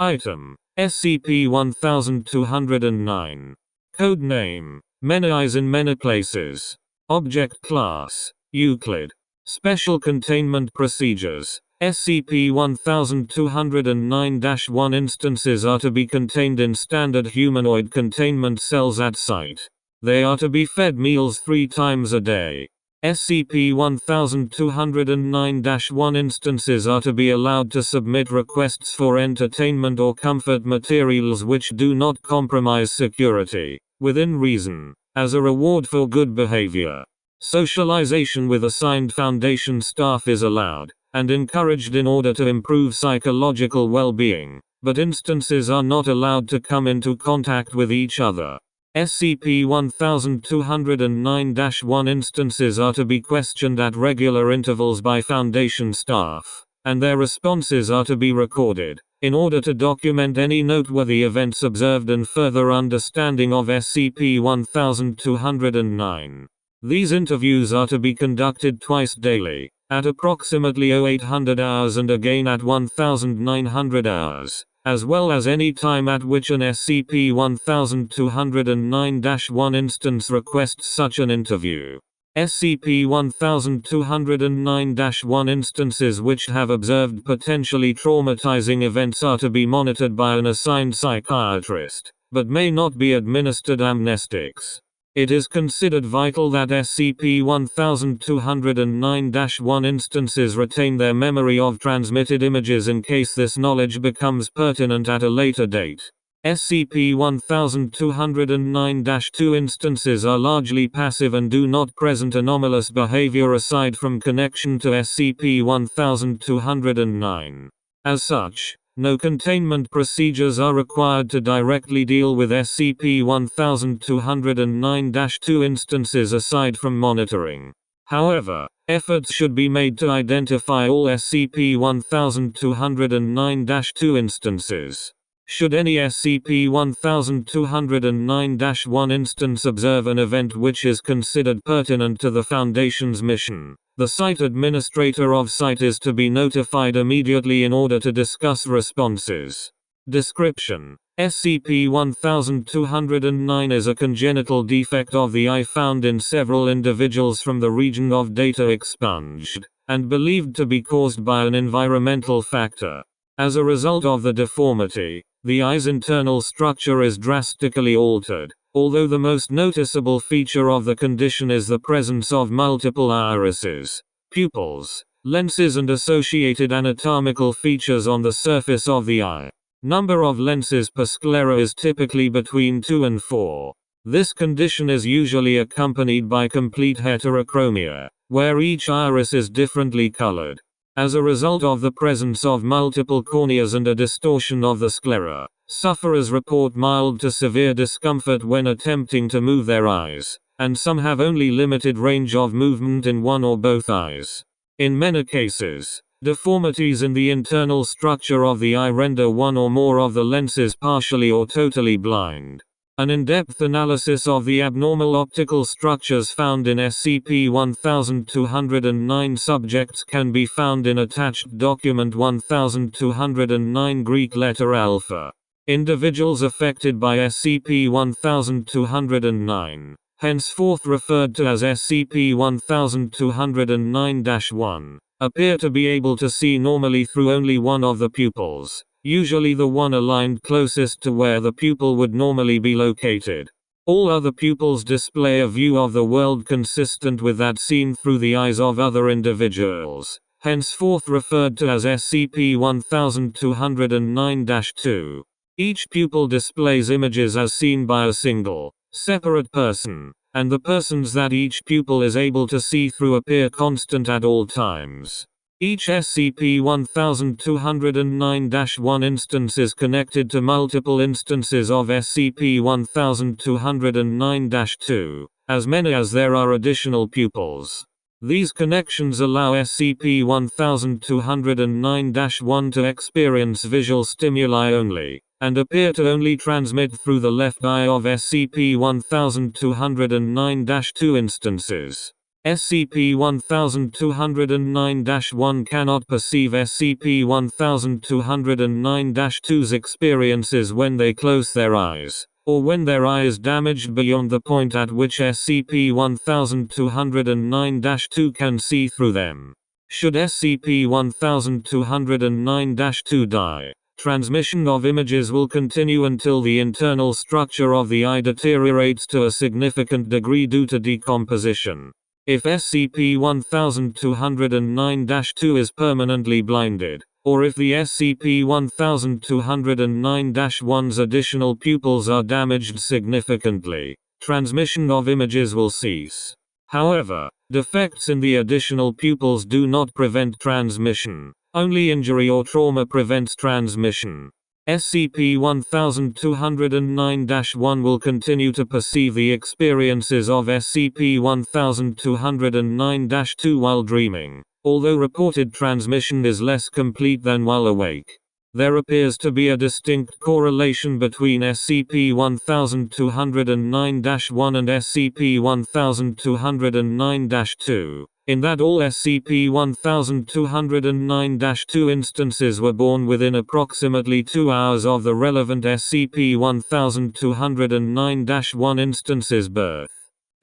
Item: SCP-1209. Code name: Many Eyes in Many Places. Object Class: Euclid. Special Containment Procedures: SCP-1209-1 instances are to be contained in standard humanoid containment cells at site. They are to be fed meals 3 times a day. SCP-1209-1 instances are to be allowed to submit requests for entertainment or comfort materials which do not compromise security, within reason, as a reward for good behavior. Socialization with assigned Foundation staff is allowed and encouraged in order to improve psychological well-being, but instances are not allowed to come into contact with each other. SCP-1209-1 instances are to be questioned at regular intervals by Foundation staff, and their responses are to be recorded, in order to document any noteworthy events observed and further understanding of SCP-1209. These interviews are to be conducted twice daily, at approximately 0800 hours and again at 1900 hours, as well as any time at which an SCP-1209-1 instance requests such an interview. SCP-1209-1 instances which have observed potentially traumatizing events are to be monitored by an assigned psychiatrist, but may not be administered amnestics. It is considered vital that SCP-1209-1 instances retain their memory of transmitted images in case this knowledge becomes pertinent at a later date. SCP-1209-2 instances are largely passive and do not present anomalous behavior aside from connection to SCP-1209. As such, no containment procedures are required to directly deal with SCP-1209-2 instances aside from monitoring. However, efforts should be made to identify all SCP-1209-2 instances. Should any SCP-1209-1 instance observe an event which is considered pertinent to the Foundation's mission, the site administrator of site is to be notified immediately in order to discuss responses. Description: SCP-1209 is a congenital defect of the eye found in several individuals from the region of data expunged, and believed to be caused by an environmental factor. As a result of the deformity, the eye's internal structure is drastically altered, although the most noticeable feature of the condition is the presence of multiple irises, pupils, lenses and associated anatomical features on the surface of the eye. Number of lenses per sclera is typically between 2 and 4. This condition is usually accompanied by complete heterochromia, where each iris is differently colored. As a result of the presence of multiple corneas and a distortion of the sclera, sufferers report mild to severe discomfort when attempting to move their eyes, and some have only limited range of movement in one or both eyes. In many cases, deformities in the internal structure of the eye render one or more of the lenses partially or totally blind. An in-depth analysis of the abnormal optical structures found in SCP-1209 subjects can be found in attached document 1209 Greek letter alpha. Individuals affected by SCP-1209, henceforth referred to as SCP-1209-1, appear to be able to see normally through only one of the pupils, usually the one aligned closest to where the pupil would normally be located. All other pupils display a view of the world consistent with that seen through the eyes of other individuals, henceforth referred to as SCP-1209-2. Each pupil displays images as seen by a single, separate person, and the persons that each pupil is able to see through appear constant at all times. Each SCP-1209-1 instance is connected to multiple instances of SCP-1209-2, as many as there are additional pupils. These connections allow SCP-1209-1 to experience visual stimuli only, and appear to only transmit through the left eye of SCP-1209-2 instances. SCP-1209-1 cannot perceive SCP-1209-2's experiences when they close their eyes, or when their eye is damaged beyond the point at which SCP-1209-2 can see through them. Should SCP-1209-2 die, transmission of images will continue until the internal structure of the eye deteriorates to a significant degree due to decomposition. If SCP-1209-2 is permanently blinded, or if the SCP-1209-1's additional pupils are damaged significantly, transmission of images will cease. However, defects in the additional pupils do not prevent transmission. Only injury or trauma prevents transmission. SCP-1209-1 will continue to perceive the experiences of SCP-1209-2 while dreaming, although reported transmission is less complete than while awake. There appears to be a distinct correlation between SCP-1209-1 and SCP-1209-2, in that all SCP-1209-2 instances were born within approximately 2 hours of the relevant SCP-1209-1 instance's birth.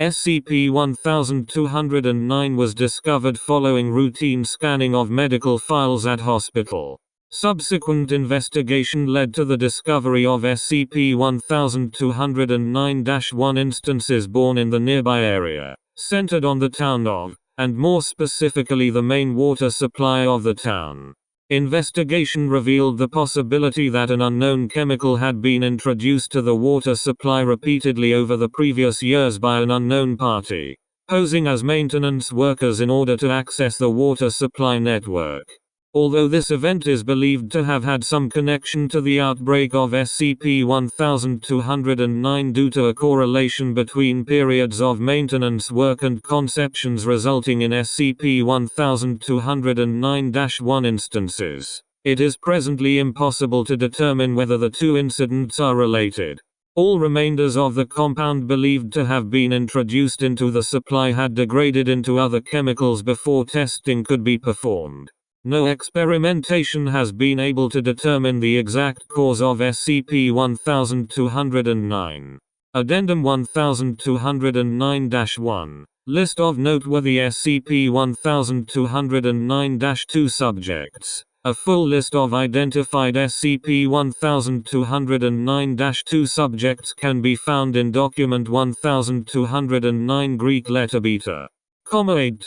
SCP-1209 was discovered following routine scanning of medical files at hospital. Subsequent investigation led to the discovery of SCP-1209-1 instances born in the nearby area, centered on the town of, and more specifically the main water supply of the town. Investigation revealed the possibility that an unknown chemical had been introduced to the water supply repeatedly over the previous years by an unknown party, posing as maintenance workers in order to access the water supply network. Although this event is believed to have had some connection to the outbreak of SCP-1209 due to a correlation between periods of maintenance work and conceptions resulting in SCP-1209-1 instances, it is presently impossible to determine whether the two incidents are related. All remainders of the compound believed to have been introduced into the supply had degraded into other chemicals before testing could be performed. No experimentation has been able to determine the exact cause of SCP-1209. Addendum 1209-1. List of noteworthy SCP-1209-2 subjects. A full list of identified SCP-1209-2 subjects can be found in Document 1209 Greek letter beta. 8.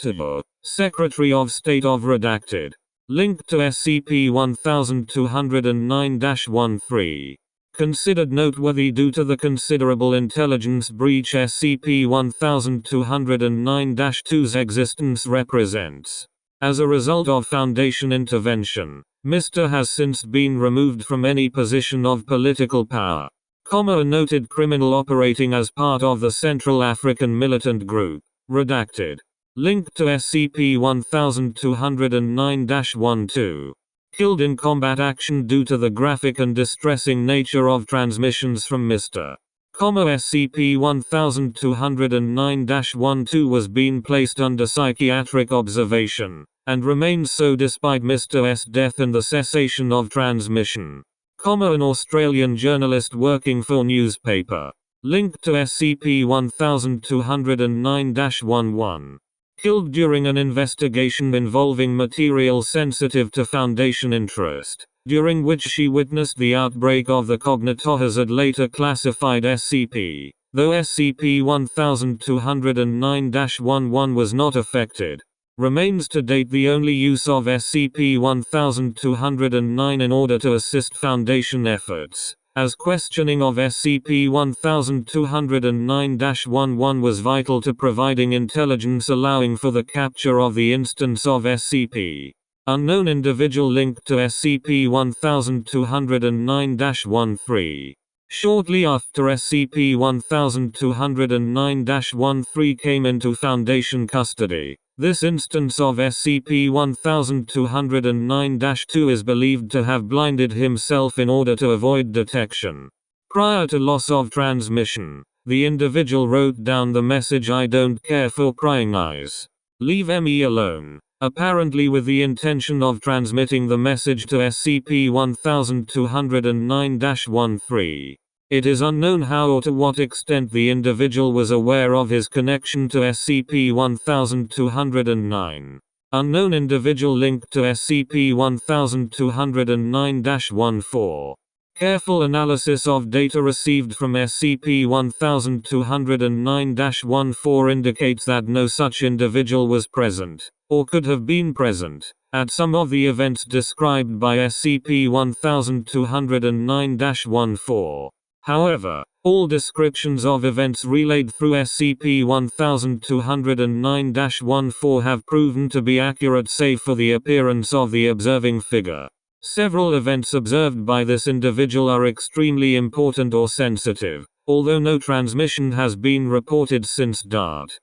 Secretary of State of Redacted. Link to SCP-1209-13. Considered noteworthy due to the considerable intelligence breach SCP-1209-2's existence represents. As a result of Foundation intervention, Mr. has since been removed from any position of political power. A noted criminal operating as part of the Central African Militant Group. Redacted. Link to SCP-1209-12. Killed in combat action due to the graphic and distressing nature of transmissions from Mr. SCP-1209-12 was being placed under psychiatric observation, and remains so despite Mr. S' death and the cessation of transmission. An Australian journalist working for newspaper. Link to SCP-1209-11. Killed during an investigation involving material sensitive to Foundation interest, during which she witnessed the outbreak of the cognitohazard later classified SCP, though SCP-1209-11 was not affected. Remains to date the only use of SCP-1209 in order to assist Foundation efforts, as questioning of SCP-1209-11 was vital to providing intelligence allowing for the capture of the instance of SCP. Unknown individual linked to SCP-1209-13. Shortly after SCP-1209-13 came into Foundation custody, this instance of SCP-1209-2 is believed to have blinded himself in order to avoid detection. Prior to loss of transmission, the individual wrote down the message "I don't care for prying eyes." Leave ME alone, apparently with the intention of transmitting the message to SCP-1209-13. It is unknown how or to what extent the individual was aware of his connection to SCP-1209. Unknown individual linked to SCP-1209-14. Careful analysis of data received from SCP-1209-14 indicates that no such individual was present, or could have been present, at some of the events described by SCP-1209-14. However, all descriptions of events relayed through SCP-1209-14 have proven to be accurate save for the appearance of the observing figure. Several events observed by this individual are extremely important or sensitive, although no transmission has been reported since DART.